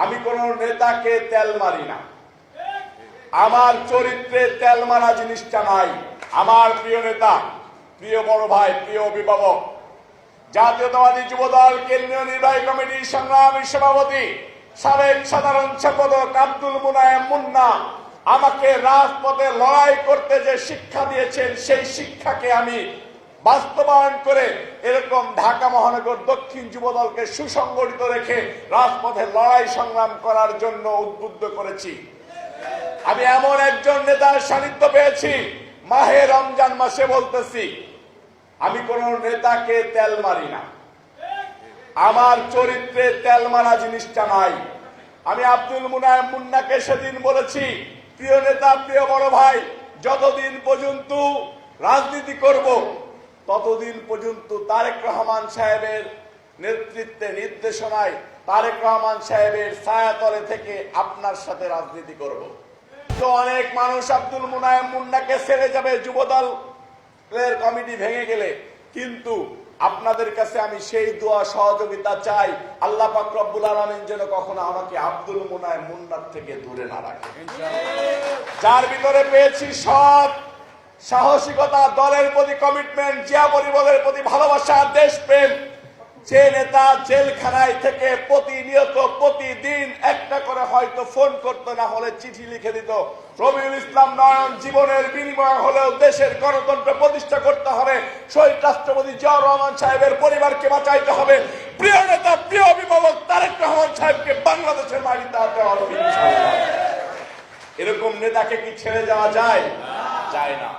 আমি কোন নেতাকে তেল মারি না, আমার চরিত্রে তেল মারা জিনিসটা নাই। আমার প্রিয় নেতা, প্রিয় বড় ভাই, প্রিয় অভিভাবক, জাতীয়তাবাদী যুবদল কেন্দ্রীয় নির্বাহী কমিটির সংগ্রামী সভাপতি সাবেক সাধারণ সম্পাদক আব্দুল মুনায়েম মুন্না আমাকে রাজপথে লড়াই করতে যে শিক্ষা দিয়েছেন, সেই শিক্ষাকে আমি বাস্তবায়ন করে এরকম ঢাকা মহানগর দক্ষিণ যুবদলকে সুসংগঠিত রেখে রাজপথে লড়াই সংগ্রাম করার জন্য উদ্বুদ্ধ করেছি। আমি এমন একজন নেতার সান্নিধ্য পেয়েছি, মাহে রমজান মাসে বলতেছি, আমি কোন নেতাকে তেল মারি না, আমার চরিত্রে তেল মারা জিনিসটা নাই। আমি আব্দুল মুনায়েম মুন্নাকে সেদিন বলেছি, প্রিয় নেতা, প্রিয় বড় ভাই, যতদিন পর্যন্ত রাজনীতি করব ততদিন পর্যন্ত তারেক রহমান সাহেবের নেতৃত্বে, নির্দেশনায়, তারেক রহমান সাহেবের ছায়াতলে থেকে আপনার সাথে রাজনীতি করব। তো অনেক মানুষ আব্দুল মুনায়েম মুন্নাকে ছেড়ে যাবে যুবদলের কমিটি ভেঙে গেলে, কিন্তু আপনাদের কাছে আমি সেই দোয়া সহযোগিতা চাই, আল্লাহ পাক রব্বুল আলামিন যেন কখনো আমাকে আব্দুল মুনায়েম মুন্নার থেকে দূরে না রাখে। যার ভিতরে পেয়েছি সৎ, সাহসিকতা, দলের প্রতি কমিটমেন্ট, জিয়া পরিবারের প্রতি ভালোবাসা, দেশপ্রেম, যে নেতা জেলখানায় থেকে প্রতিনিয়ত প্রতিদিন একটা করে হয়তো ফোন করতো, না হলে চিঠি লিখে দিত, রবিউল ইসলাম নয়ন জীবনের বিনিময় হলেও দেশের গণতন্ত্র প্রতিষ্ঠা করতে হবে, শহীদ রাষ্ট্রপতি জিয়াউর রহমান সাহেবের পরিবারকে বাঁচাইতে হবে, প্রিয় নেতা, প্রিয় অভিভাবক তারেক রহমান সাহেবকে বাংলাদেশের মাটিতে আনতে হবে। এরকম নেতাকে কি ছেড়ে যাওয়া যায়? যায় না।